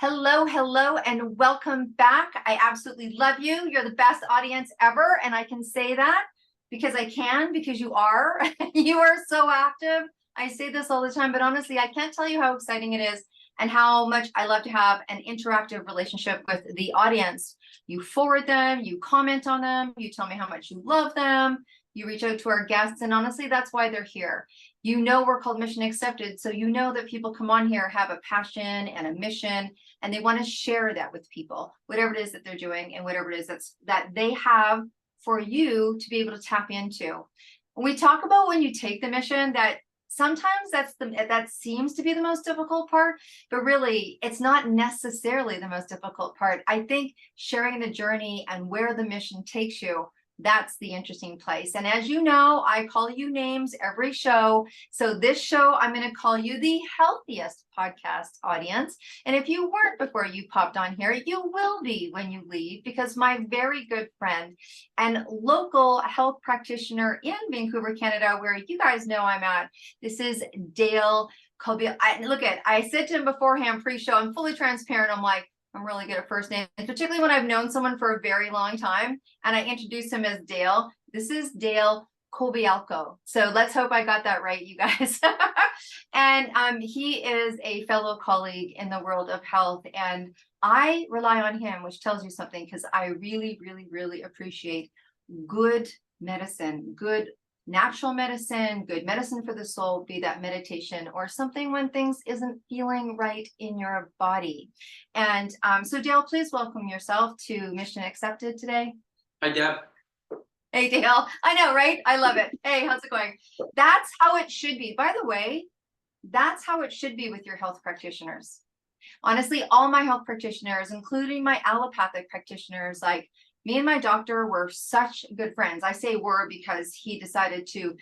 Hello, hello, and welcome back. I absolutely love you. You're the best audience ever. And I can say that because you are. You are so active. I say this all the time, but honestly, I can't tell you how exciting it is and how much I love to have an interactive relationship with the audience. You forward them, you comment on them, you tell me how much you love them, you reach out to our guests, and honestly, that's why they're here. You know we're called Mission Accepted, so you know that people come on here have a passion and a mission, and they want to share that with people, whatever it is that they're doing and whatever it is that they have for you to be able to tap into. When we talk about when you take the mission, that sometimes that seems to be the most difficult part, but really it's not necessarily the most difficult part. I think sharing the journey and where the mission takes you, that's the interesting place. And as you know, I call you names every show. So this show, I'm going to call you the healthiest podcast audience. And if you weren't before you popped on here, you will be when you leave, because my very good friend and local health practitioner in Vancouver, Canada, where you guys know I'm at, this is Dale Kobialko. I said to him beforehand, pre-show, I'm fully transparent. I'm like, I'm really good at first names, particularly when I've known someone for a very long time and I introduce him as Dale. This is Dale Kobialko. So let's hope I got that right, you guys. And he is a fellow colleague in the world of health. And I rely on him, which tells you something, because I really, really, really appreciate good medicine, good natural medicine, good medicine for the soul, be that meditation or something when things isn't feeling right in your body. And so Dale, please welcome yourself to Mission Accepted today. Hi, Deb. Hey, Dale. I know, right? I love it. Hey, how's it going? That's how it should be. By the way, that's how it should be with your health practitioners. Honestly, all my health practitioners, including my allopathic practitioners, like me and my doctor were such good friends. I say were because he decided to,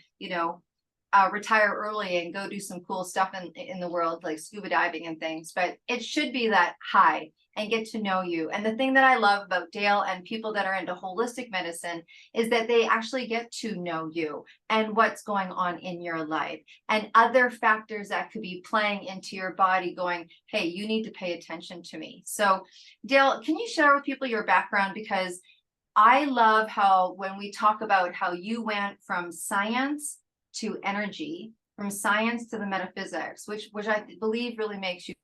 retire early and go do some cool stuff in the world, like scuba diving and things. But it should be that high and get to know you. And the thing that I love about Dale and people that are into holistic medicine is that they actually get to know you and what's going on in your life and other factors that could be playing into your body going, hey, you need to pay attention to me. So Dale, can you share with people your background? Because I love how when we talk about how you went from science to energy, from science to the metaphysics, which I believe really makes you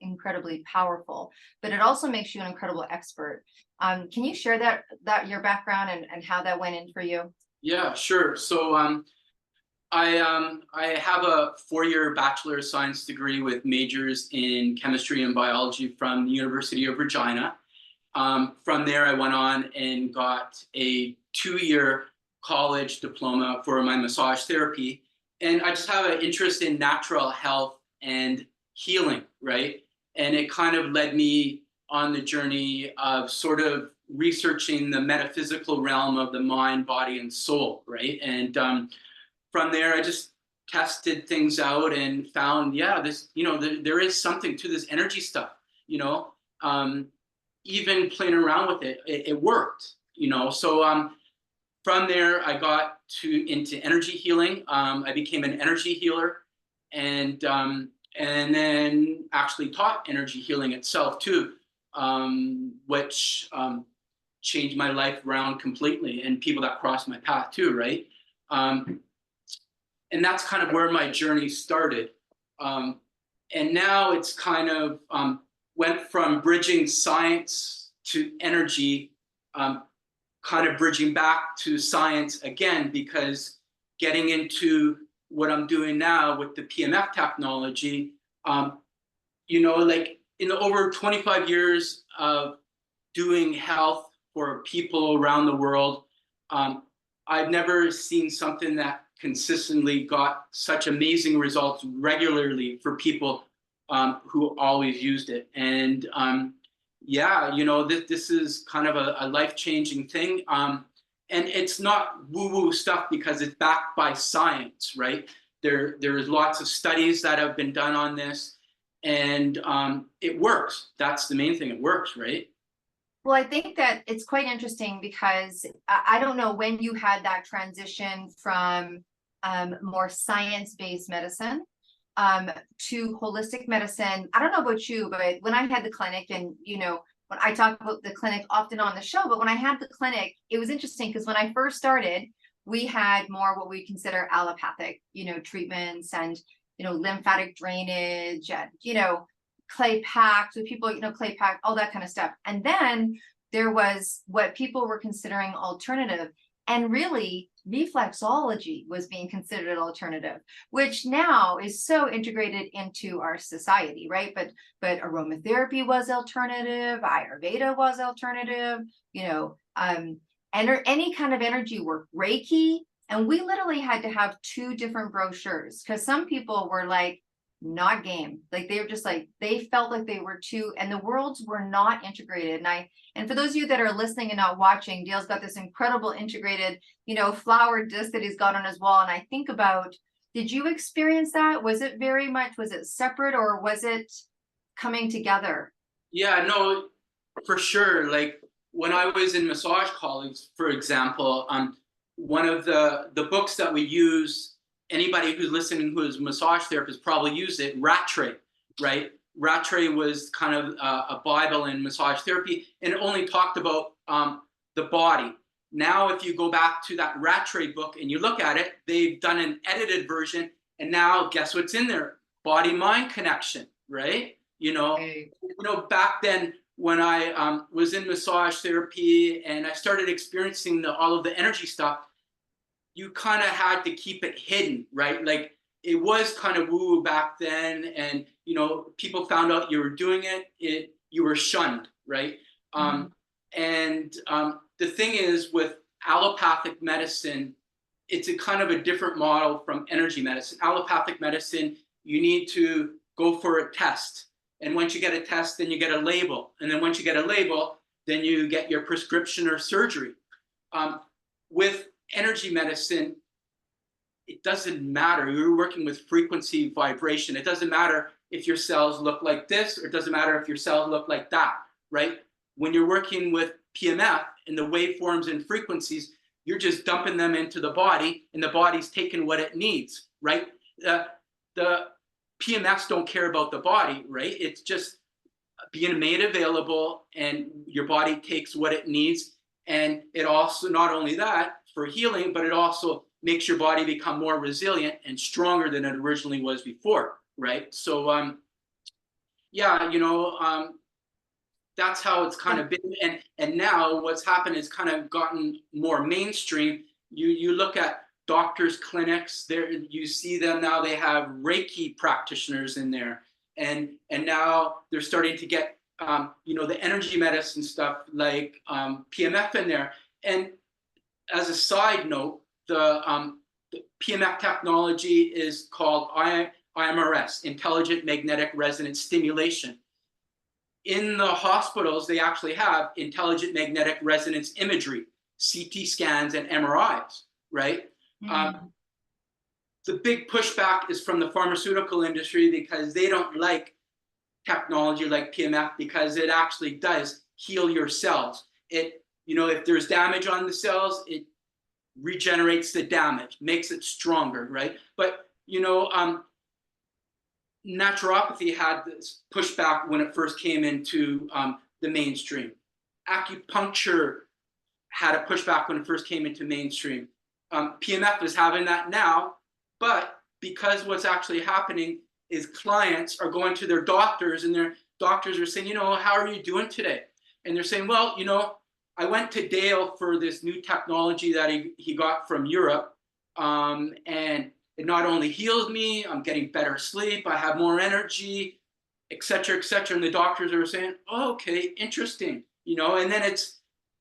incredibly powerful, but it also makes you an incredible expert. Can you share that your background and how that went in for you? Yeah, sure. So I have a 4-year Bachelor of Science degree with majors in chemistry and biology from the University of Regina. From there, I went on and got a 2-year college diploma for my massage therapy. And I just have an interest in natural health and healing, right? And it kind of led me on the journey of sort of researching the metaphysical realm of the mind, body, and soul, right? And from there, I just tested things out and found, there is something to this energy stuff, even playing around with it worked, So from there, I got into energy healing. I became an energy healer, and then actually taught energy healing itself too, which changed my life around completely, and people that crossed my path too, right? And that's kind of where my journey started. And now it's kind of went from bridging science to energy, kind of bridging back to science again, because getting into what I'm doing now with the PMF technology, like in the over 25 years of doing health for people around the world, I've never seen something that consistently got such amazing results regularly for people who always used it. And this is kind of a life-changing thing. And it's not woo-woo stuff because it's backed by science, right? There is lots of studies that have been done on this, and it works. That's the main thing, it works, right? Well, I think that it's quite interesting because I don't know when you had that transition from more science-based medicine to holistic medicine. I don't know about you, but when I had the clinic, and you know, when I talk about the clinic often on the show, but when I had the clinic, it was interesting because when I first started, we had more what we consider allopathic, you know, treatments and, you know, lymphatic drainage and, you know, clay packs with people, you know, clay pack, all that kind of stuff. And then there was what people were considering alternative. And really, reflexology was being considered an alternative, which now is so integrated into our society, right? But aromatherapy was alternative, Ayurveda was alternative, you know, any kind of energy work, Reiki. And we literally had to have two different brochures because some people were like, not game. Like they were just like, they felt like they were too, and the worlds were not integrated. And for those of you that are listening and not watching, Dale's got this incredible integrated, you know, flower disc that he's got on his wall. And I think about, did you experience that? Was it very much, was it separate or was it coming together? Yeah, no, for sure. Like when I was in massage college, for example, one of the books that we use, anybody who's listening who is a massage therapist probably used it, Rattray, right? Rattray was kind of a Bible in massage therapy, and it only talked about the body. Now, if you go back to that Rattray book and you look at it, they've done an edited version, and now guess what's in there? Body-mind connection, right? You know, back then when I was in massage therapy and I started experiencing all of the energy stuff, you kind of had to keep it hidden, right? Like it was kind of woo back then, and you know, people found out you were doing it, you were shunned, right? Mm-hmm. And the thing is, with allopathic medicine, it's a kind of a different model from energy medicine. Allopathic medicine, you need to go for a test, and once you get a test, then you get a label, and then once you get a label, then you get your prescription or surgery. With energy medicine, it doesn't matter. You're working with frequency, vibration. It doesn't matter if your cells look like this, or it doesn't matter if your cells look like that, right? When you're working with PMF and the waveforms and frequencies, you're just dumping them into the body, and the body's taking what it needs, right? The PMFs don't care about the body, right? It's just being made available, and your body takes what it needs. And it also, not only that, for healing, but it also makes your body become more resilient and stronger than it originally was before, right? So, yeah, you know, that's how it's kind of been. And now what's happened is kind of gotten more mainstream. You look at doctors' clinics, there you see them now. They have Reiki practitioners in there, and now they're starting to get you know, the energy medicine stuff like PMF in there. And as a side note, the PMF technology is called IMRS, Intelligent Magnetic Resonance Stimulation. In the hospitals, they actually have intelligent magnetic resonance imagery, CT scans and MRIs, right? The big pushback is from the pharmaceutical industry because they don't like technology like PMF because it actually does heal your cells. It, you know, if there's damage on the cells, it regenerates the damage, makes it stronger, right? But, you know, naturopathy had this pushback when it first came into the mainstream. Acupuncture had a pushback when it first came into mainstream. PMF is having that now, but because what's actually happening is clients are going to their doctors, and their doctors are saying, you know, how are you doing today? And they're saying, well, you know, I went to Dale for this new technology that he got from Europe, and it not only heals me, I'm getting better sleep, I have more energy, et cetera, et cetera. And the doctors are saying, oh, okay, interesting, you know, and then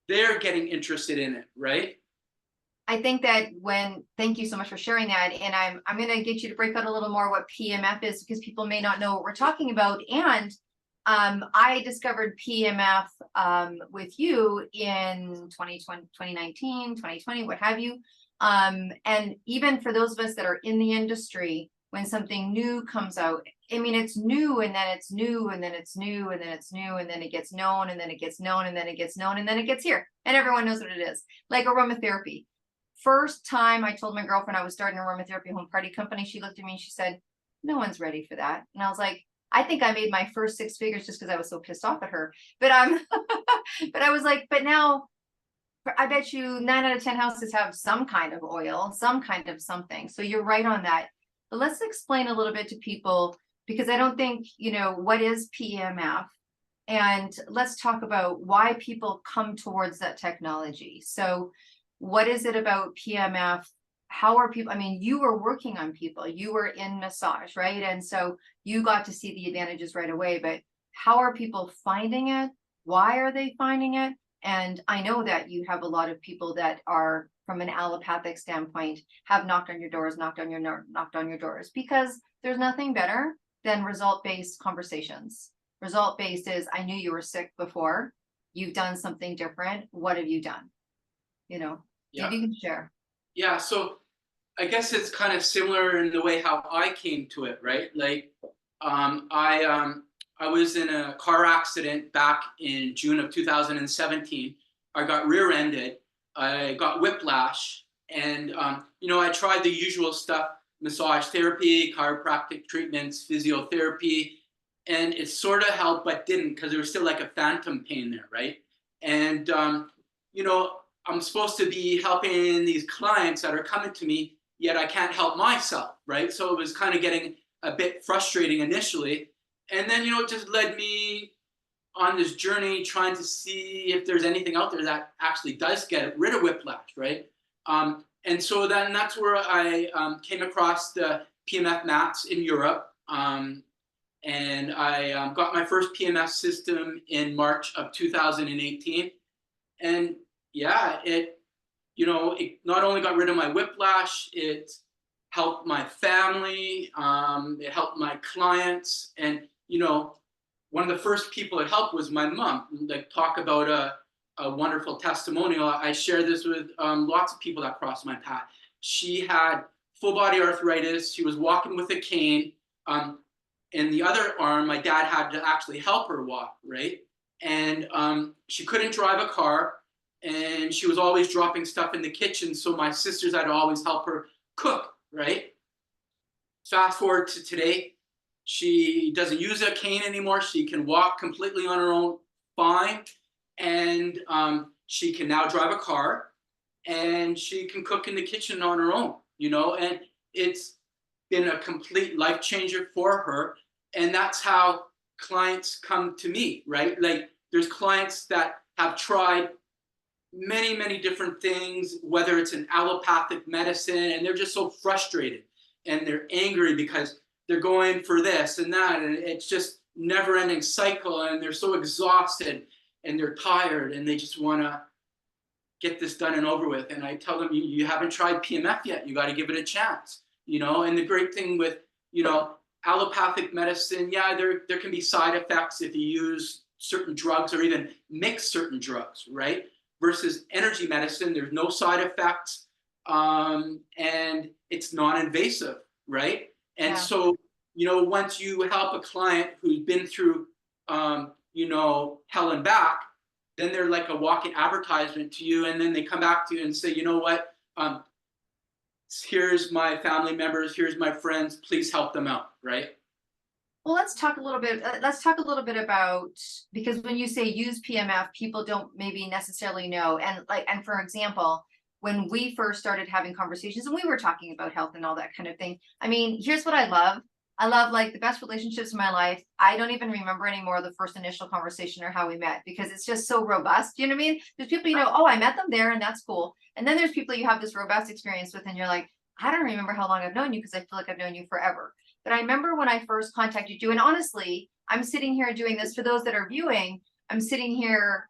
they're getting interested in it, right? I think that thank you so much for sharing that. And I'm going to get you to break out a little more what PMF is, because people may not know what we're talking about. And I discovered PMF with you in 2020, 2019, 2020, what have you. And even for those of us that are in the industry, when something new comes out, I mean, it's new, and then it's new, and then it's new, and then it's new, and then it gets known, and then it gets known, and then it gets known, and then it gets here, and everyone knows what it is. Like aromatherapy. First time I told my girlfriend I was starting an aromatherapy home party company, she looked at me and she said, no one's ready for that. And I was like, I think I made my first 6 figures just because I was so pissed off at her. But but I was like, but now I bet you 9 out of 10 houses have some kind of oil, some kind of something. So you're right on that. But let's explain a little bit to people, because I don't think, what is PEMF? And let's talk about why people come towards that technology. So what is it about PMF? How are people, I mean, you were working on people, you were in massage, right? And so you got to see the advantages right away, but how are people finding it? Why are they finding it? And I know that you have a lot of people that are, from an allopathic standpoint, have knocked on your doors, knocked on your doors, because there's nothing better than result-based conversations. Result-based is, I knew you were sick before, you've done something different, what have you done? Yeah. Maybe you can share. Yeah, so I guess it's kind of similar in the way how I came to it, right? Like, I was in a car accident back in June of 2017. I got rear-ended. I got whiplash, and I tried the usual stuff: massage therapy, chiropractic treatments, physiotherapy, and it sort of helped, but didn't, because there was still like a phantom pain there, right? And I'm supposed to be helping these clients that are coming to me, yet I can't help myself, right? So it was kind of getting a bit frustrating initially. And then, it just led me on this journey trying to see if there's anything out there that actually does get rid of whiplash, right? And so then that's where I came across the PMF mats in Europe. And I got my first PMF system in March of 2018. And yeah, it not only got rid of my whiplash, it helped my family, it helped my clients. And, one of the first people it helped was my mom. Like, talk about a wonderful testimonial. I share this with lots of people that cross my path. She had full body arthritis. She was walking with a cane. In the other arm, my dad had to actually help her walk, right? And she couldn't drive a car, and she was always dropping stuff in the kitchen. So my sisters had to always help her cook, right? Fast forward to today, she doesn't use a cane anymore. She can walk completely on her own, fine. And she can now drive a car, and she can cook in the kitchen on her own, and it's been a complete life changer for her. And that's how clients come to me, right? Like, there's clients that have tried many, many different things, whether it's an allopathic medicine, and they're just so frustrated and they're angry because they're going for this and that, and it's just never ending cycle, and they're so exhausted and they're tired and they just want to get this done and over with. And I tell them, you haven't tried PMF yet, you got to give it a chance, and the great thing with, allopathic medicine, yeah, there can be side effects if you use certain drugs or even mix certain drugs, right? Versus energy medicine, there's no side effects, and it's non-invasive, right? And so, once you help a client who's been through, hell and back, then they're like a walking advertisement to you. And then they come back to you and say, you know what, here's my family members, here's my friends, please help them out, right? Well, let's talk a little bit. About, because when you say use PMF, people don't maybe necessarily know. And for example, when we first started having conversations and we were talking about health and all that kind of thing, I mean, here's what I love. I love, like, the best relationships in my life. I don't even remember anymore the first initial conversation or how we met, because it's just so robust. You know what I mean? There's people, oh, I met them there and that's cool. And then there's people you have this robust experience with and you're like, I don't remember how long I've known you, because I feel like I've known you forever. But I remember when I first contacted you, and honestly, I'm sitting here doing this for those that are viewing. I'm sitting here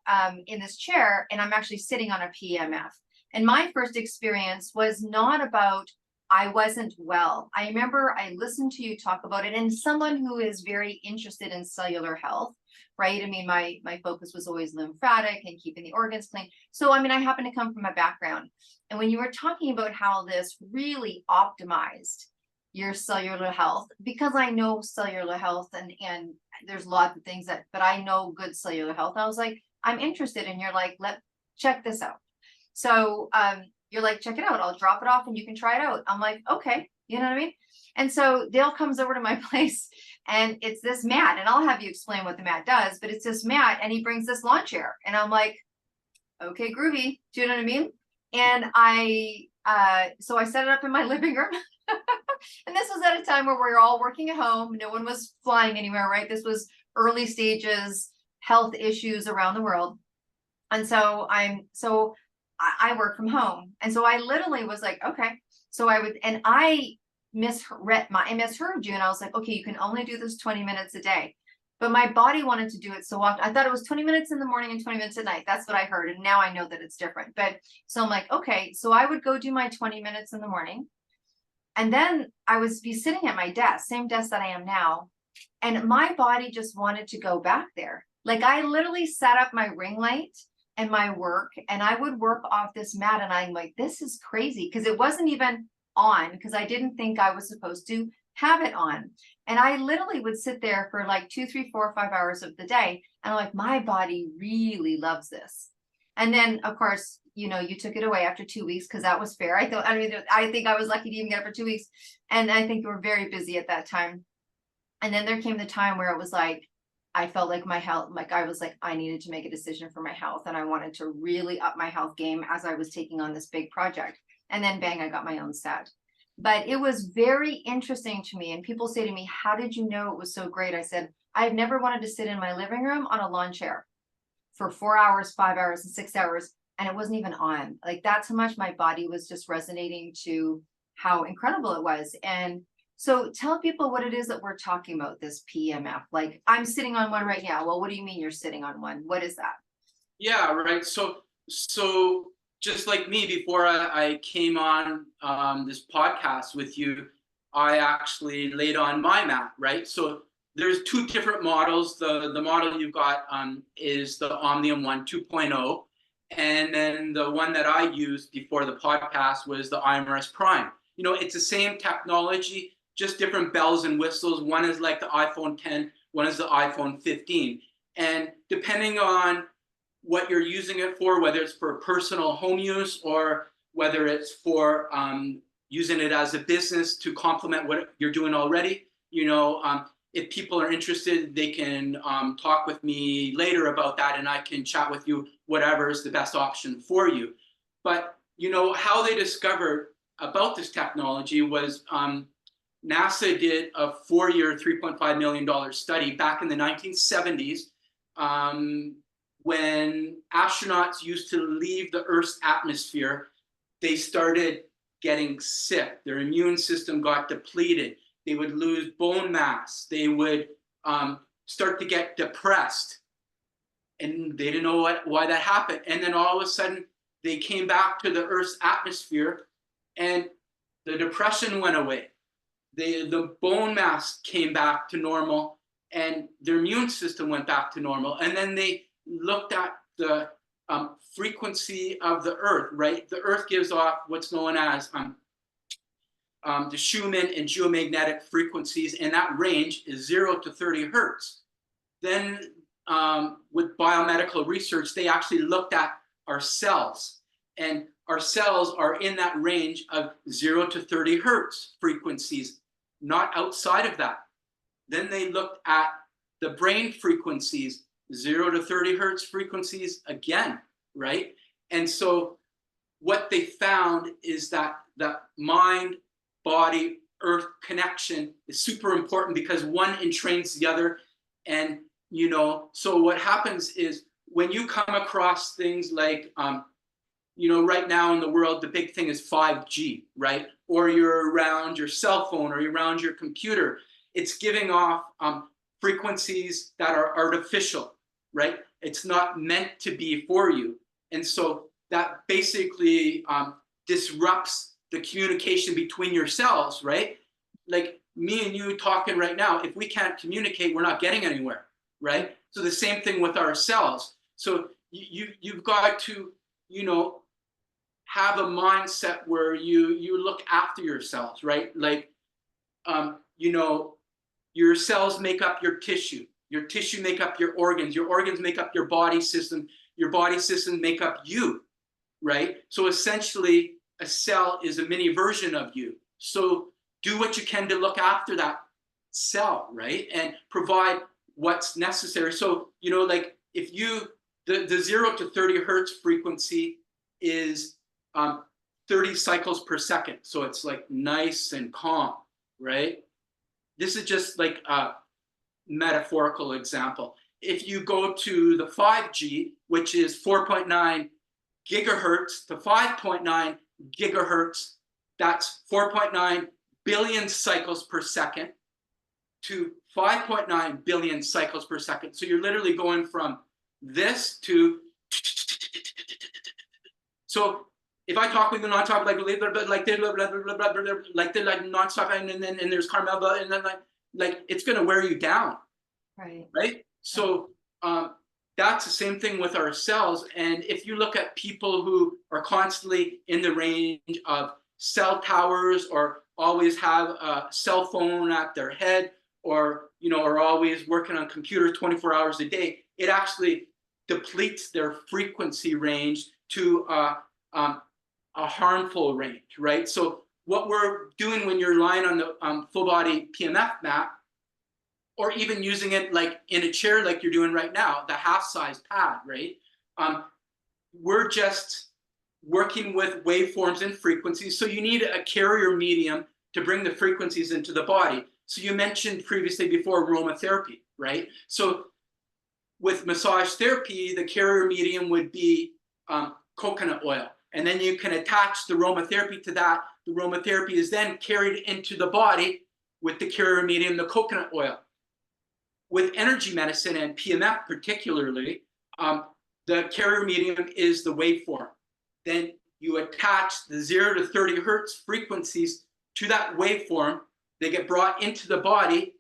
in this chair, and I'm actually sitting on a PMF. And my first experience was not about, I wasn't well. I remember I listened to you talk about it, and someone who is very interested in cellular health, right? I mean, my focus was always lymphatic and keeping the organs clean. So, I mean, I happen to come from a background. And when you were talking about how this really optimized your cellular health, because I know cellular health and there's lots of things but I know good cellular health. I was like, I'm interested. And you're like, check this out. So you're like, check it out. I'll drop it off and you can try it out. I'm like, okay. You know what I mean? And so Dale comes over to my place and it's this mat, and I'll have you explain what the mat does, but it's this mat and he brings this lawn chair and I'm like, okay, groovy. Do you know what I mean? And so I set it up in my living room. And this was at a time where we were all working at home. No one was flying anywhere, right? This was early stages, health issues around the world. And so I work from home. And so I literally was like, okay. So I misheard you. And I was like, okay, you can only do this 20 minutes a day. But my body wanted to do it so often. I thought it was 20 minutes in the morning and 20 minutes at night. That's what I heard. And now I know that it's different. But so I'm like, okay, so I would go do my 20 minutes in the morning. And then I would be sitting at my desk, same desk that I am now. And my body just wanted to go back there. Like I literally set up my ring light and my work, and I would work off this mat. And I'm like, this is crazy, because it wasn't even on, because I didn't think I was supposed to have it on. And I literally would sit there for like 2, 3, 4, 5 hours of the day. And I'm like, my body really loves this. And then, of course, you took it away after 2 weeks, because that was fair. I think I was lucky to even get it for 2 weeks. And I think you were very busy at that time. And then there came the time where it was like, I felt like my health, like I was like, I needed to make a decision for my health. And I wanted to really up my health game as I was taking on this big project. And then bang, I got my own set. But it was very interesting to me. And people say to me, how did you know it was so great? I said, I've never wanted to sit in my living room on a lawn chair for 4 hours, 5 hours, and 6 hours. And it wasn't even on. Like that's how much my body was just resonating to how incredible it was. And so tell people what it is that we're talking about, this PEMF. Like I'm sitting on one right now. Well, what do you mean you're sitting on one? What is that? Yeah, right. So just like me, before I came on this podcast with you, I actually laid on my mat, right? So there's two different models. The model you've got is the Omnium 1 2.0. And then the one that I used before the podcast was the IMRS Prime. It's the same technology, just different bells and whistles. One is like the iPhone 10, one is the iPhone 15. And depending on what you're using it for, whether it's for personal home use or whether it's for using it as a business to complement what you're doing already, if people are interested, they can talk with me later about that, and I can chat with you whatever is the best option for you. But how they discovered about this technology was NASA did a 4-year, $3.5 million study back in the 1970s when astronauts used to leave the Earth's atmosphere. They started getting sick. Their immune system got depleted. They would lose bone mass. They would start to get depressed. And they didn't know why that happened. And then all of a sudden, they came back to the Earth's atmosphere and the depression went away. The bone mass came back to normal and their immune system went back to normal. And then they looked at the frequency of the Earth, right? The Earth gives off what's known as the Schumann and geomagnetic frequencies, and that range is 0 to 30 hertz. Then with biomedical research, they actually looked at our cells, and our cells are in that range of 0 to 30 hertz frequencies, not outside of that. Then they looked at the brain frequencies, 0 to 30 hertz frequencies again, right? And so what they found is that the mind, body, earth connection is super important because one entrains the other. And, so what happens is when you come across things like, right now in the world, the big thing is 5G, right? Or you're around your cell phone or you're around your computer, it's giving off frequencies that are artificial, right? It's not meant to be for you. And so that basically disrupts the communication between your cells, right? Like me and you talking right now, if we can't communicate, we're not getting anywhere, right? So the same thing with our cells. So you've got to, have a mindset where you look after yourselves, right? Like, your cells make up your tissue make up your organs make up your body system make up you, right? So essentially a cell is a mini version of you. So do what you can to look after that cell, right? And provide what's necessary. So, you know, like if you, the 0 to 30 hertz frequency is 30 cycles per second. So it's like nice and calm, right? This is just like a metaphorical example. If you go to the 5G, which is 4.9 gigahertz to 5.9 gigahertz, that's 4.9 billion cycles per second to 5.9 billion cycles per second. So you're literally going from this to, so if I talk with you nonstop, like nonstop, and then there's Carmel, and then like it's gonna wear you down, right? So that's the same thing with our cells. And if you look at people who are constantly in the range of cell towers, or always have a cell phone at their head, or you know, are always working on computers 24 hours a day, it actually depletes their frequency range to a harmful range, right? So what we're doing when you're lying on the full body PMF mat, or even using it like in a chair like you're doing right now, the half size pad, right? We're just working with waveforms and frequencies. So you need a carrier medium to bring the frequencies into the body. So you mentioned previously before aromatherapy, right? So with massage therapy, the carrier medium would be coconut oil. And then you can attach the aromatherapy to that. The aromatherapy is then carried into the body with the carrier medium, the coconut oil. With energy medicine and PMF particularly, the carrier medium is the waveform. Then you attach the 0 to 30 hertz frequencies to that waveform. They get brought into the body.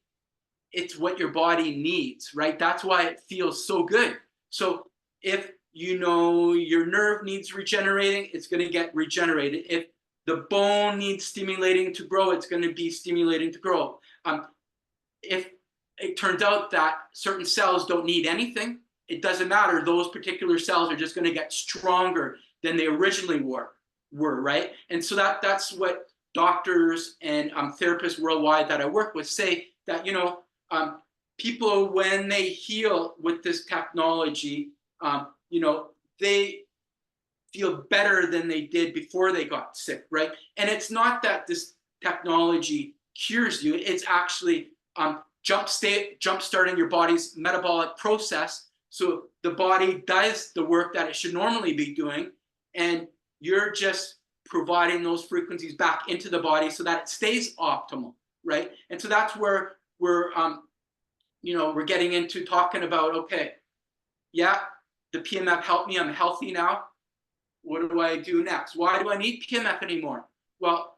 It's what your body needs, right? That's why it feels so good. So if you know your nerve needs regenerating, it's going to get regenerated. If the bone needs stimulating to grow, it's going to be stimulating to grow. If it turns out that certain cells don't need anything, it doesn't matter. Those particular cells are just going to get stronger than they originally were, right? And so that's what doctors and therapists worldwide that I work with say, that, you know, people, when they heal with this technology, you know, they feel better than they did before they got sick, right? And it's not that this technology cures you, it's actually jump-starting your body's metabolic process, so the body does the work that it should normally be doing, and you're just providing those frequencies back into the body so that it stays optimal, right? And so that's where we're, you know, we're getting into talking about, okay, yeah, the PMF helped me, I'm healthy now. What do I do next? Why do I need PMF anymore? Well,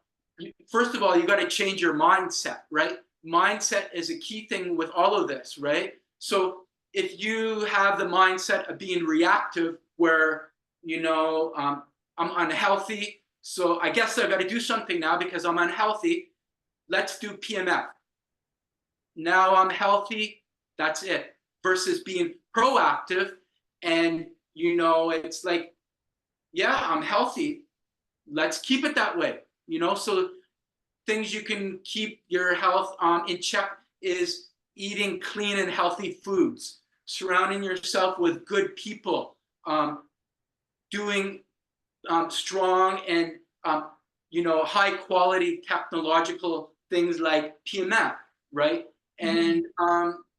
first of all, you got to change your mindset, right? Mindset is a key thing with all of this, right? So if you have the mindset of being reactive, where, you know, I'm unhealthy, so I guess I've got to do something now because I'm unhealthy. Let's do PMF. Now I'm healthy, that's it. Versus being proactive, and, you know, it's like, yeah, I'm healthy, let's keep it that way, you know? So things you can keep your health in check is eating clean and healthy foods, surrounding yourself with good people, doing strong and you know, high quality technological things like PMF, right? And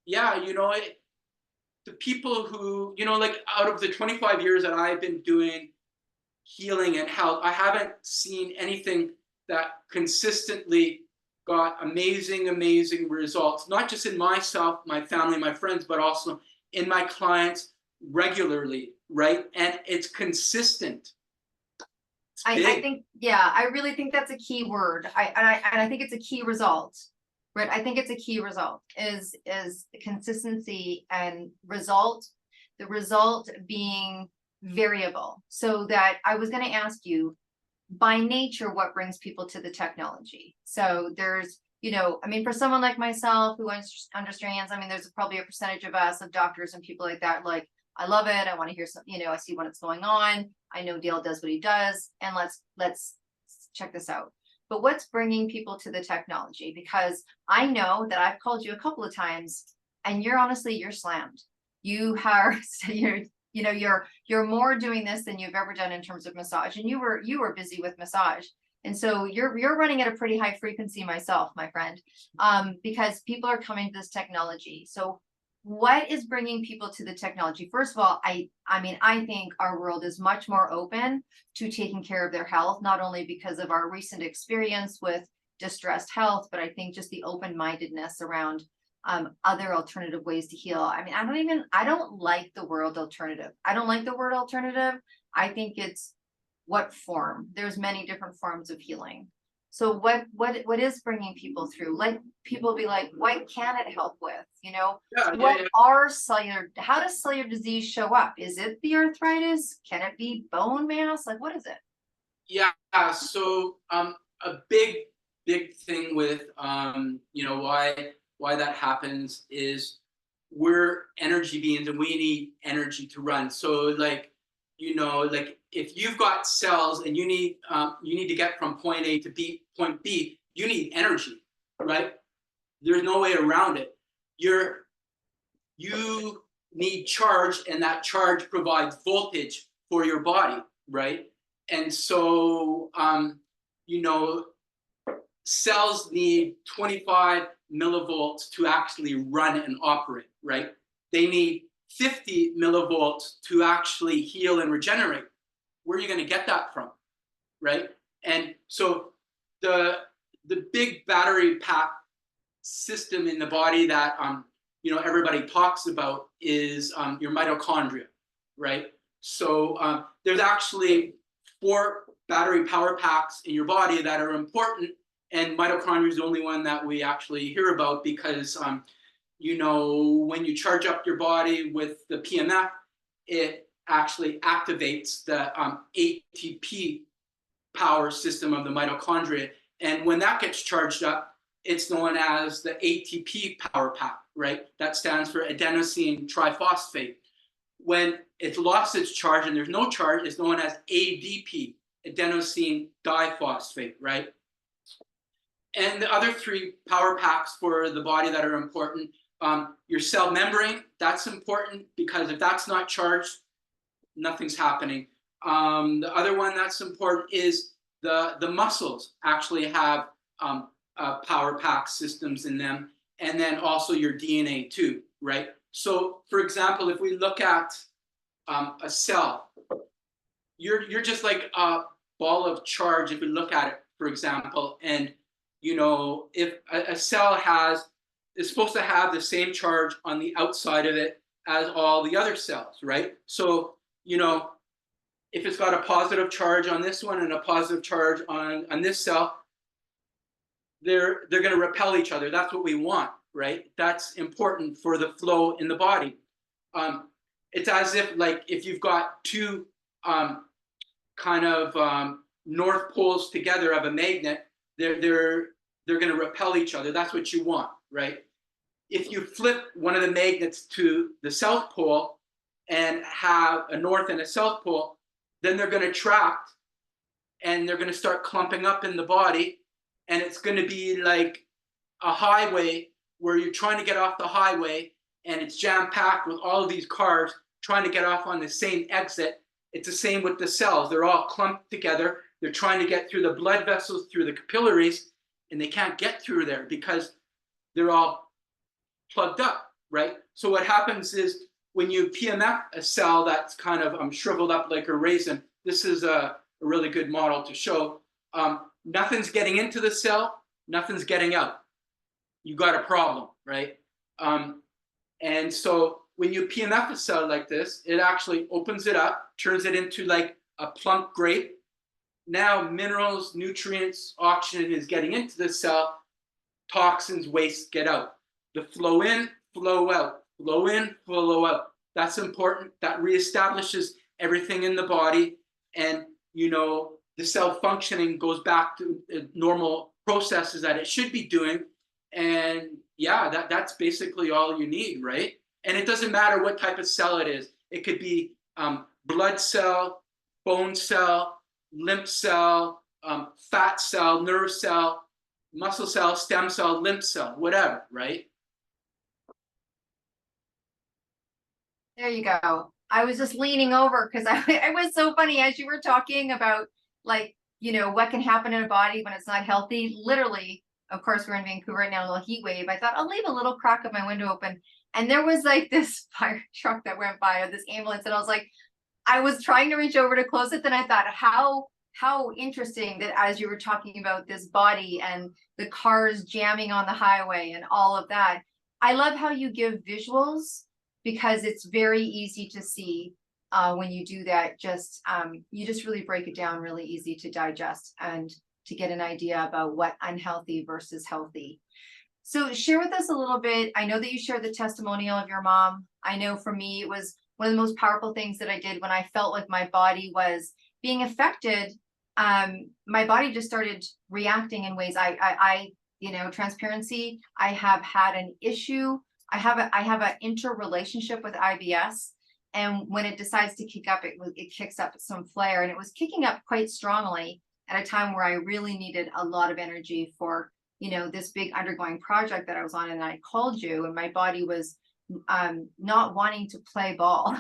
yeah, you know, the people who, you know, like out of the 25 years that I've been doing healing and health, I haven't seen anything that consistently got amazing results, not just in myself, my family, my friends, but also in my clients regularly, right? And it's consistent. I think, yeah, I really think that's a key word. I think it's a key result, right? I think it's a key result is consistency and result, the result being variable. So that I was going to ask you, by nature, what brings people to the technology? So there's, you know, I mean, for someone like myself who understands, I mean, there's probably a percentage of us, of doctors and people like that, like, I love it, I want to hear some, you know, I see what's going on, I know Dale does what he does, and let's check this out. but what's bringing people to the technology? Because I know that I've called you a couple of times and you're slammed. You are, you're more doing this than you've ever done in terms of massage, and you were busy with massage. And so you're running at a pretty high frequency myself, my friend, because people are coming to this technology. So what is bringing people to the technology? First of all, I mean, I think our world is much more open to taking care of their health, not only because of our recent experience with distressed health, but I think just the open-mindedness around other alternative ways to heal. I mean, I don't like the word alternative. I don't like the word alternative. I think it's what form. There's many different forms of healing. So what is bringing people through? Like people be like, what can it help with? How does cellular disease show up? Is it the arthritis? Can it be bone mass? Like, what is it? Yeah, so a big thing with why that happens is we're energy beings and we need energy to run. So like if you've got cells and you need to get from point A to point B, you need energy, right? There's no way around it. You need charge, and that charge provides voltage for your body, right? And so cells need 25 millivolts to actually run and operate, right? They need 50 millivolts to actually heal and regenerate. Where are you going to get that from, right? And so the big battery pack system in the body that everybody talks about is your mitochondria, right? So there's actually 4 battery power packs in your body that are important, and mitochondria is the only one that we actually hear about because when you charge up your body with the PMF, it actually activates the ATP power system of the mitochondria. And when that gets charged up, it's known as the ATP power pack, right? That stands for adenosine triphosphate. When it's lost its charge and there's no charge, it's known as ADP, adenosine diphosphate, right? And the other 3 power packs for the body that are important, your cell membrane, that's important because if that's not charged, nothing's happening. The other one that's important is the muscles actually have power pack systems in them, and then also your DNA too, right? So for example, if we look at a cell, you're just like a ball of charge if we look at it, for example, and if a cell is supposed to have the same charge on the outside of it as all the other cells, right? So if it's got a positive charge on this one and a positive charge on this cell, they're going to repel each other. That's what we want, right? That's important for the flow in the body. It's as if you've got 2 north poles together of a magnet, they're going to repel each other. That's what you want, right? If you flip one of the magnets to the south pole and have a north and a south pole, then they're going to attract and they're going to start clumping up in the body, and it's going to be like a highway where you're trying to get off the highway and it's jam-packed with all of these cars trying to get off on the same exit. It's the same with the cells. They're all clumped together. They're trying to get through the blood vessels, through the capillaries, and they can't get through there because they're all plugged up, right? So what happens is when you PMF a cell that's kind of shriveled up like a raisin, this is a really good model to show. Nothing's getting into the cell, nothing's getting out. You got a problem, right? And so when you PMF a cell like this, it actually opens it up, turns it into like a plump grape. Now minerals, nutrients, oxygen is getting into the cell, toxins, waste get out. The flow in, flow out, flow in, flow out. That's important. That reestablishes everything in the body, and the cell functioning goes back to normal processes that it should be doing. And yeah, that's basically all you need, right? And it doesn't matter what type of cell it is. It could be blood cell, bone cell, lymph cell, fat cell, nerve cell, muscle cell, stem cell, lymph cell, whatever, right? There you go. I was just leaning over because it was so funny as you were talking about, like, what can happen in a body when it's not healthy. Literally, of course, we're in Vancouver right now, a little heat wave. I thought I'll leave a little crack of my window open. And there was like this fire truck that went by, or this ambulance. And I was like, I was trying to reach over to close it. Then I thought, how interesting that as you were talking about this body and the cars jamming on the highway and all of that. I love how you give visuals, because it's very easy to see when you do that. You just really break it down really easy to digest and to get an idea about what unhealthy versus healthy. So share with us a little bit. I know that you shared the testimonial of your mom. I know for me, it was one of the most powerful things that I did when I felt like my body was being affected. My body just started reacting in ways transparency. I have had an issue. I have an interrelationship with IBS, and when it decides to kick up, it kicks up some flare, and it was kicking up quite strongly at a time where I really needed a lot of energy for this big undergoing project that I was on. And I called you, and my body was not wanting to play ball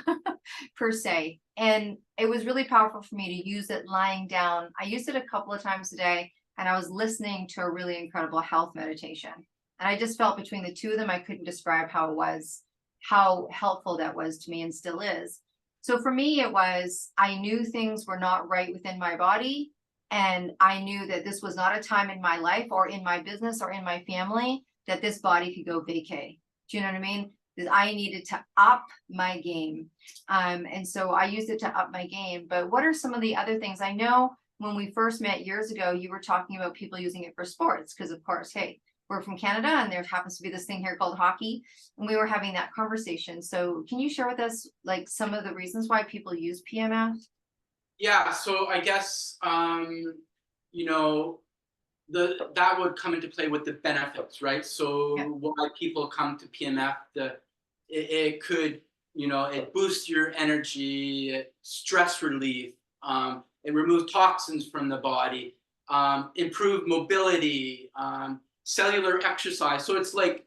per se, and it was really powerful for me to use it lying down. I used it a couple of times a day, and I was listening to a really incredible health meditation. And I just felt between the two of them, I couldn't describe how helpful that was to me, and still is. So for me, it was, I knew things were not right within my body. And I knew that this was not a time in my life or in my business or in my family that this body could go vacay. Do you know what I mean? That I needed to up my game. And so I used it to up my game. But what are some of the other things? I know when we first met years ago, you were talking about people using it for sports, because of course, hey, we're from Canada, and there happens to be this thing here called hockey, and we were having that conversation. So can you share with us like some of the reasons why people use PMF? Yeah, so I guess that would come into play with the benefits, right? So Yeah. why people come to PMF, it could, it boosts your energy, stress relief, it removes toxins from the body, improve mobility, cellular exercise. So it's like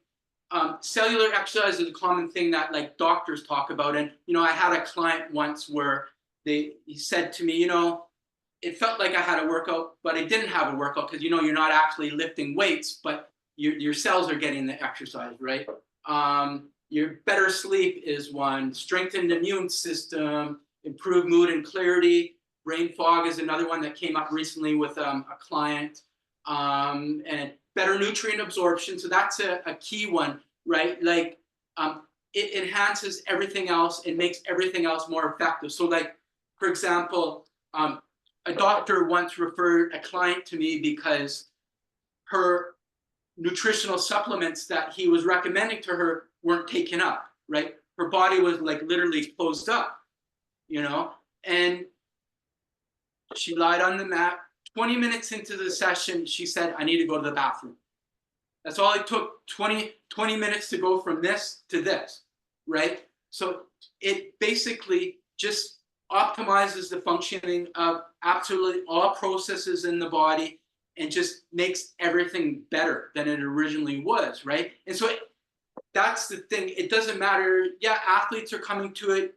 cellular exercise is a common thing that like doctors talk about. And I had a client once where he said to me, it felt like I had a workout, but I didn't have a workout, because you're not actually lifting weights, but your cells are getting the exercise, right? Your better sleep is one, strengthened immune system, improved mood and clarity. Brain fog is another one that came up recently with a client, and better nutrient absorption. So that's a key one, right? Like it enhances everything else. It makes everything else more effective. So like, for example, a doctor once referred a client to me because her nutritional supplements that he was recommending to her weren't taken up, right? Her body was like literally closed up, and she lied on the mat. 20 minutes into the session, she said, I need to go to the bathroom. That's all it took, 20 minutes to go from this to this, right? So it basically just optimizes the functioning of absolutely all processes in the body, and just makes everything better than it originally was, right? And so that's the thing. It doesn't matter. Yeah, athletes are coming to it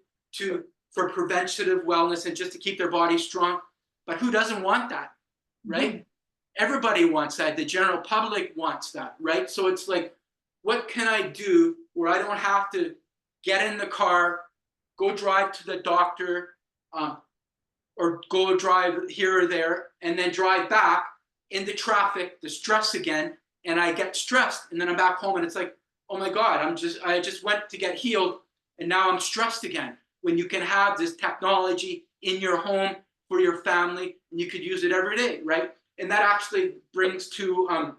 for preventative wellness and just to keep their body strong. But who doesn't want that, right? Mm-hmm. Everybody wants that. The general public wants that, right? So it's like, what can I do where I don't have to get in the car, go drive to the doctor, or go drive here or there, and then drive back in the traffic, the stress again, and I get stressed, and then I'm back home, and it's like, oh my God, I just went to get healed, and now I'm stressed again. When you can have this technology in your home for your family, and you could use it every day, right? And that actually brings to,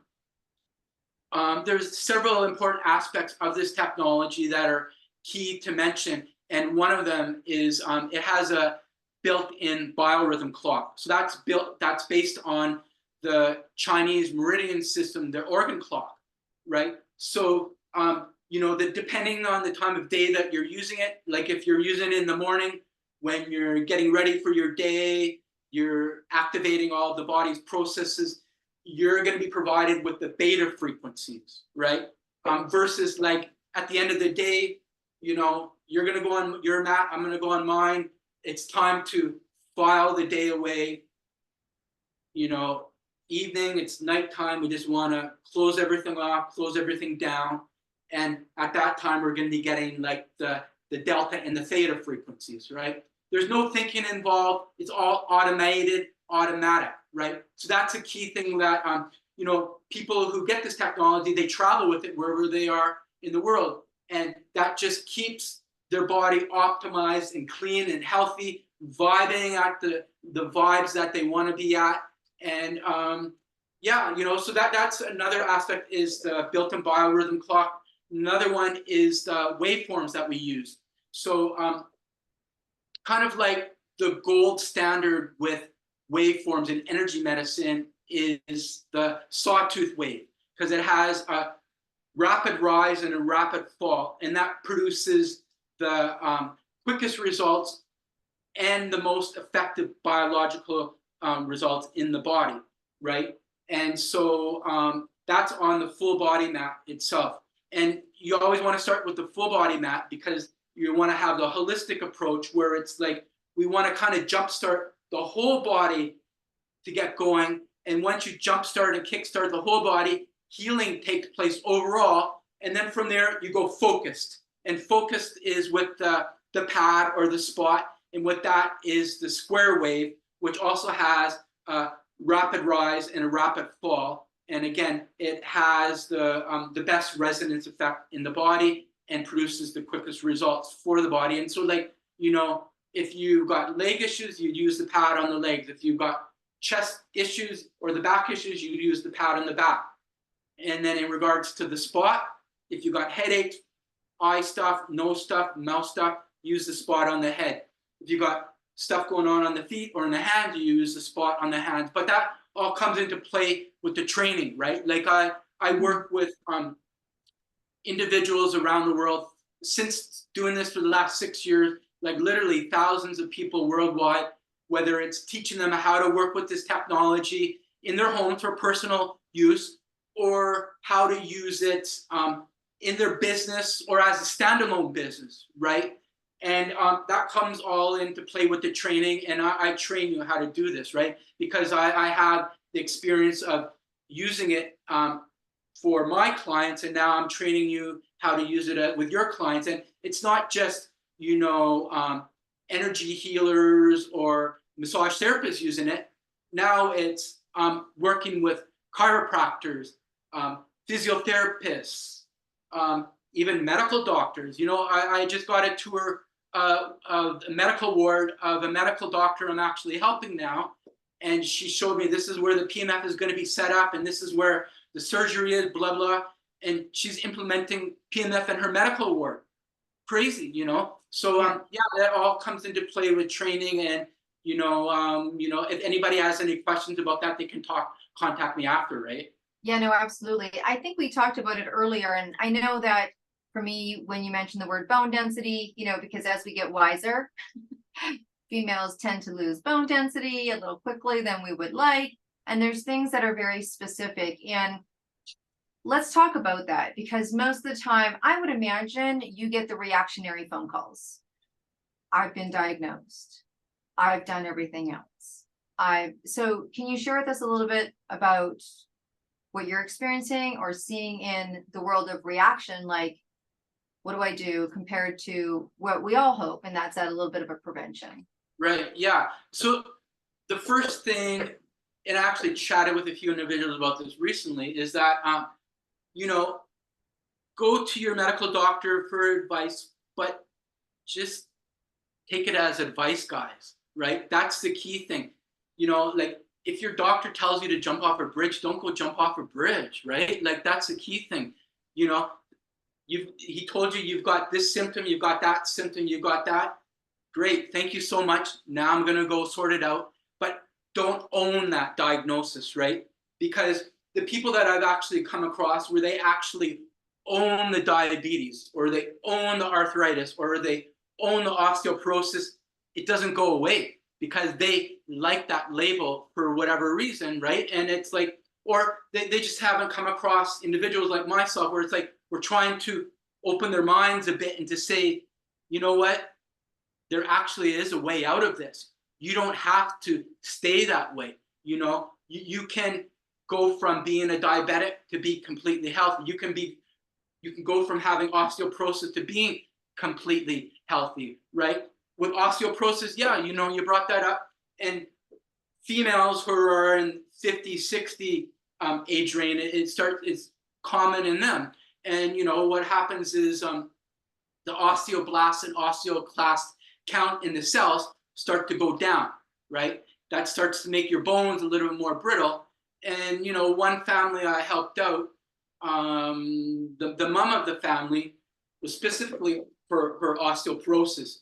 there's several important aspects of this technology that are key to mention. And one of them is it has a built-in biorhythm clock. So that's based on the Chinese meridian system, their organ clock, right? So, depending on the time of day that you're using it, like if you're using it in the morning when you're getting ready for your day, you're activating all of the body's processes, you're going to be provided with the beta frequencies, right? Versus like at the end of the day, you know, you're going to go on your mat, I'm going to go on mine. It's time to file the day away. You know, evening, it's nighttime. We just want to close everything off, close everything down. And at that time, we're going to be getting like the delta and the theta frequencies, right? There's no thinking involved. It's all automated, automatic, right? So that's a key thing that, you know, people who get this technology, they travel with it wherever they are in the world. And that just keeps their body optimized and clean and healthy, vibing at the vibes that they want to be at. And yeah, you know, so that's another aspect is the built-in biorhythm clock. Another one is the waveforms that we use. So kind of like the gold standard with waveforms in energy medicine is the sawtooth wave, because it has a rapid rise and a rapid fall, and that produces the quickest results and the most effective biological results in the body, right? And so that's on the full body mat itself. And you always want to start with the full body mat because you want to have the holistic approach where it's like we want to kind of jumpstart the whole body to get going. And once you jumpstart and kickstart the whole body, healing takes place overall. And then from there, you go focused. And focused is with the pad or the spot. And with that is the square wave, which also has a rapid rise and a rapid fall. And again, it has the best resonance effect in the body and produces the quickest results for the body. And so like, you know, if you've got leg issues, you'd use the pad on the legs. If you've got chest issues or the back issues, you'd use the pad on the back. And then in regards to the spot, if you've got headaches, eye stuff, nose stuff, mouth stuff, use the spot on the head. If you've got stuff going on the feet or in the hands, you use the spot on the hands. But that all comes into play with the training, right? Like I work with individuals around the world since doing this for the last 6 years, like literally thousands of people worldwide, whether it's teaching them how to work with this technology in their homes for personal use or how to use it in their business or as a standalone business, right? And that comes all into play with the training, and I train you how to do this, right? Because I have the experience of using it for my clients, and now I'm training you how to use it with your clients. And it's not just, you know, energy healers or massage therapists using it. Now it's working with chiropractors, physiotherapists, even medical doctors. You know, I just got a tour of a medical ward of a medical doctor I'm actually helping now. And she showed me this is where the PMF is going to be set up, and this is where the surgery is, blah, blah. And she's implementing PMF in her medical ward. Crazy, you know? So yeah, that all comes into play with training. And, you know, if anybody has any questions about that, they can contact me after, right? Yeah, no, absolutely. I think we talked about it earlier, and I know that for me, when you mentioned the word bone density, you know, because as we get wiser, females tend to lose bone density a little quickly than we would like. And there's things that are very specific. And let's talk about that, because most of the time, I would imagine you get the reactionary phone calls. I've been diagnosed. I've done everything else. So can you share with us a little bit about what you're experiencing or seeing in the world of reaction? Like, what do I do compared to what we all hope, and that's at a little bit of a prevention? Right, yeah. So the first thing, and I actually chatted with a few individuals about this recently, is that, you know, go to your medical doctor for advice, but just take it as advice, guys, right? That's the key thing. You know, like if your doctor tells you to jump off a bridge, don't go jump off a bridge, right? Like that's the key thing. You know, he told you you've got this symptom, you've got that symptom, you've got that. Great, thank you so much. Now I'm gonna go sort it out. But don't own that diagnosis, right? Because the people that I've actually come across where they actually own the diabetes, or they own the arthritis, or they own the osteoporosis, it doesn't go away because they like that label for whatever reason, right? And it's like, or they just haven't come across individuals like myself where it's like, we're trying to open their minds a bit and to say, you know what, there actually is a way out of this. You don't have to stay that way. You know, you can go from being a diabetic to be completely healthy. You can go from having osteoporosis to being completely healthy, right? With osteoporosis, yeah, you know, you brought that up. And females who are in 50, 60 age range, it's common in them. And, you know, what happens is the osteoblasts and osteoclasts count in the cells start to go down, right? That starts to make your bones a little bit more brittle. And, you know, one family I helped out, the mom of the family was specifically for her osteoporosis.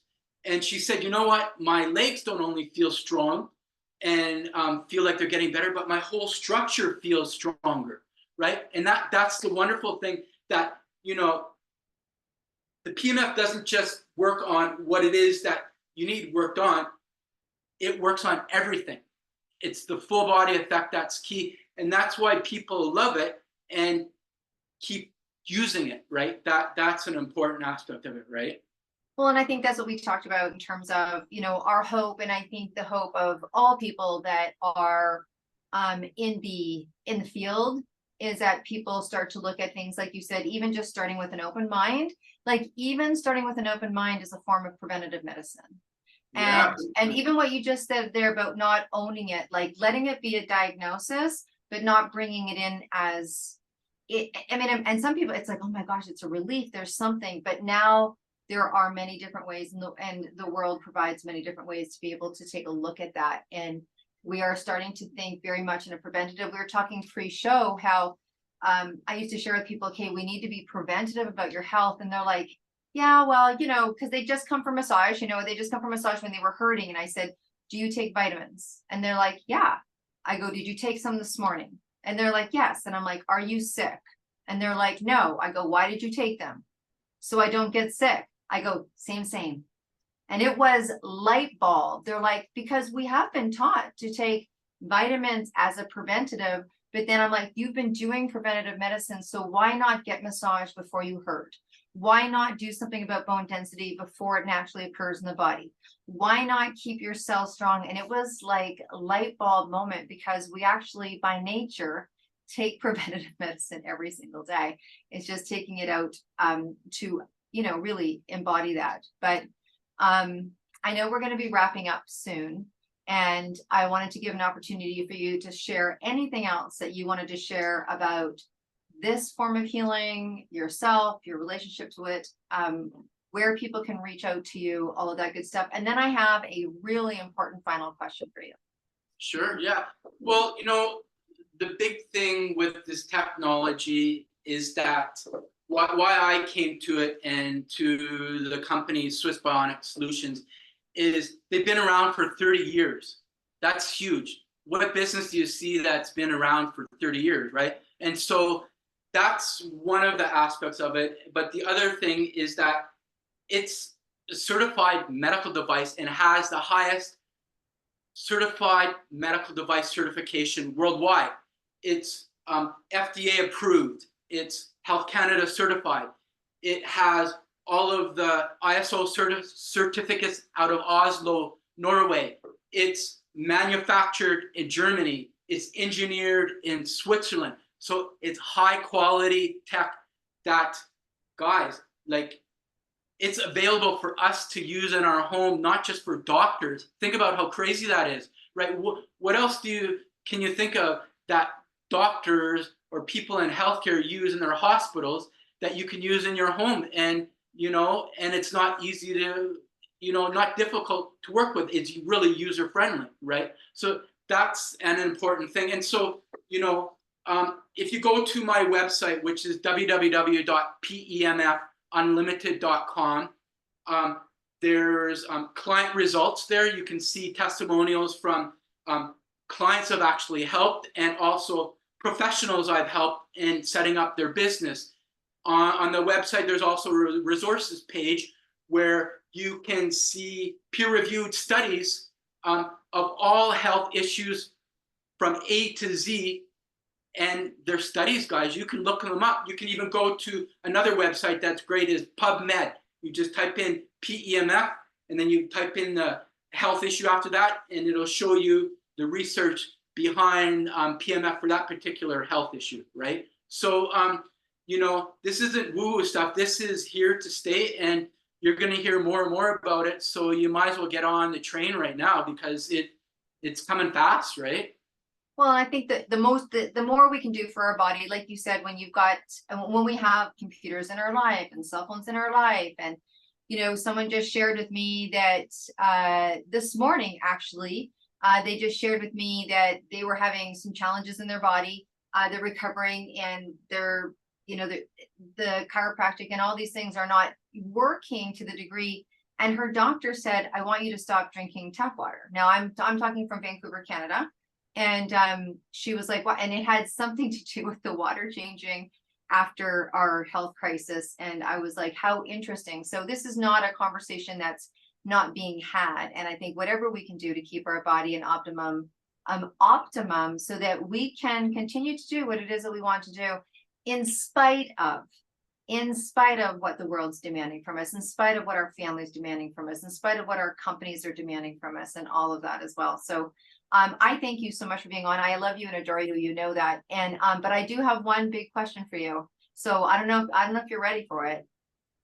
And she said, you know what, my legs don't only feel strong and feel like they're getting better, but my whole structure feels stronger, right? And that's the wonderful thing, that, you know, the PMF doesn't just work on what it is that you need worked on, it works on everything. It's the full body effect that's key. And that's why people love it and keep using it, right? That's an important aspect of it, right? Well, and I think that's what we talked about in terms of, you know, our hope, and I think the hope of all people that are in the field is that people start to look at things, like you said, even just starting with an open mind. Like even starting with an open mind is a form of preventative medicine. Yeah. And even what you just said there about not owning it, like letting it be a diagnosis, but not bringing it in as it. I mean, and some people, it's like, oh my gosh, it's a relief. There's something, but now there are many different ways, and the world provides many different ways to be able to take a look at that. And we are starting to think very much in a preventative. We were talking pre-show how I used to share with people, okay, we need to be preventative about your health. And they're like, yeah, well, you know, because they just come from massage, you know, they just come from massage when they were hurting. And I said, do you take vitamins? And they're like, yeah. I go, did you take some this morning? And they're like, yes. And I'm like, are you sick? And they're like, no. I go, why did you take them? So I don't get sick. I go, same. And it was light bulb. They're like, because we have been taught to take vitamins as a preventative, but then I'm like, you've been doing preventative medicine, so why not get massage before you hurt? Why not do something about bone density before it naturally occurs in the body? Why not keep your cells strong? And it was like a light bulb moment, because we actually by nature take preventative medicine every single day. It's just taking it out to, you know, really embody that. But I know we're going to be wrapping up soon, and I wanted to give an opportunity for you to share anything else that you wanted to share about this form of healing, yourself, your relationship to it, where people can reach out to you, all of that good stuff. And then I have a really important final question for you. Sure, yeah. Well, you know, the big thing with this technology is that why I came to it and to the company Swiss Bionic Solutions is they've been around for 30 years. That's huge. What business do you see that's been around for 30 years, right? And so that's one of the aspects of it. But the other thing is that it's a certified medical device and has the highest certified medical device certification worldwide. It's FDA approved. It's Health Canada certified. It has all of the ISO certificates out of Oslo, Norway. It's manufactured in Germany. It's engineered in Switzerland. So it's high quality tech that, guys, like, it's available for us to use in our home, not just for doctors. Think about how crazy that is, right? What else can you think of that doctors or people in healthcare use in their hospitals that you can use in your home? And, you know, and it's not easy to, you know, not difficult to work with. It's really user friendly, right? So that's an important thing. And so, you know, if you go to my website, which is www.pemfunlimited.com, there's client results there. You can see testimonials from clients I've actually helped, and also professionals I've helped in setting up their business. On the website, there's also a resources page where you can see peer-reviewed studies of all health issues from A to Z. And their studies, guys, you can look them up. You can even go to another website that's great, is PubMed. You just type in PEMF, and then you type in the health issue after that, and it'll show you the research behind PMF for that particular health issue, right? So, you know, this isn't woo-woo stuff. This is here to stay, and you're going to hear more and more about it. So you might as well get on the train right now, because it's coming fast, right? Well, I think that the more we can do for our body, like you said, when we have computers in our life and cell phones in our life, and you know, someone just shared with me that this morning, actually, they just shared with me that they were having some challenges in their body. They're recovering, and they're, you know, the chiropractic and all these things are not working to the degree. And her doctor said, "I want you to stop drinking tap water." Now I'm talking from Vancouver, Canada. And she was like, "Well," and it had something to do with the water changing after our health crisis. And I was like, how interesting. So this is not a conversation that's not being had. And I think whatever we can do to keep our body in optimum so that we can continue to do what it is that we want to do, in spite of what the world's demanding from us, in spite of what our family's demanding from us, in spite of what our companies are demanding from us, and all of that as well. So I thank you so much for being on. I love you and adore you. You know that. And but I do have one big question for you. So I don't know if you're ready for it.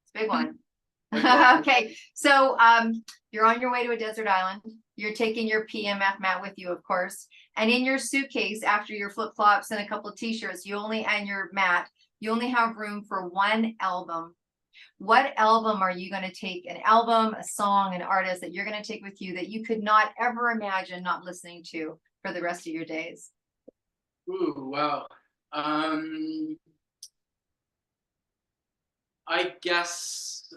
It's a big one. Okay. So you're on your way to a desert island. You're taking your PMF mat with you, of course. And in your suitcase, after your flip-flops and a couple of t-shirts, and your mat, you only have room for one album. What album are you going to take? An album, a song, an artist that you're going to take with you that you could not ever imagine not listening to for the rest of your days? Ooh, wow. I guess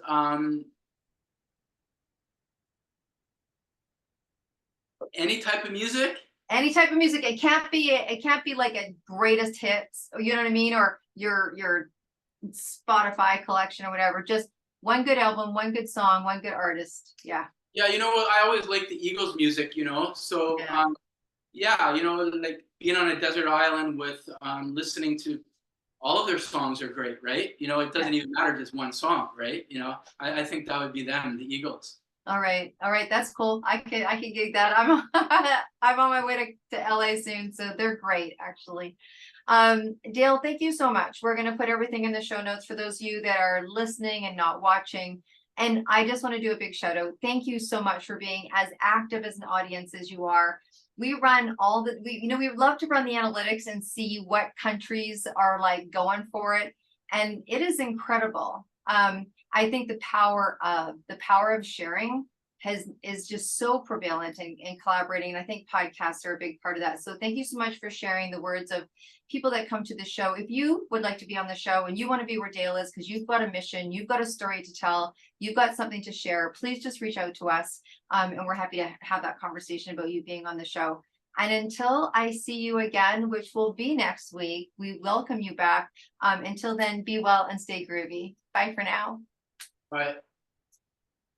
any type of music. Any type of music. It can't be like a greatest hits, you know what I mean, or your Spotify collection or whatever. Just one good album, one good song, one good artist. Yeah. Yeah, you know what? I always like the Eagles music, you know. So yeah, you know, like being on a desert island with listening to all of their songs are great, right? You know, it doesn't even matter just one song, right? You know, I think that would be them, the Eagles. All right, that's cool. I could gig that. I'm I'm on my way to LA soon, so they're great, actually. Dale, thank you so much. We're going to put everything in the show notes for those of you that are listening and not watching. And I just want to do a big shout out. Thank you so much for being as active as an audience as you are. We run we love to run the analytics and see what countries are like going for it. And it is incredible. I think the power of sharing is just so prevalent in collaborating. And I think podcasts are a big part of that. So thank you so much for sharing the words of people that come to the show. If you would like to be on the show and you want to be where Dale is because you've got a mission, you've got a story to tell, you've got something to share, please just reach out to us. And we're happy to have that conversation about you being on the show. And until I see you again, which will be next week, we welcome you back. Until then, be well and stay groovy. Bye for now. Bye.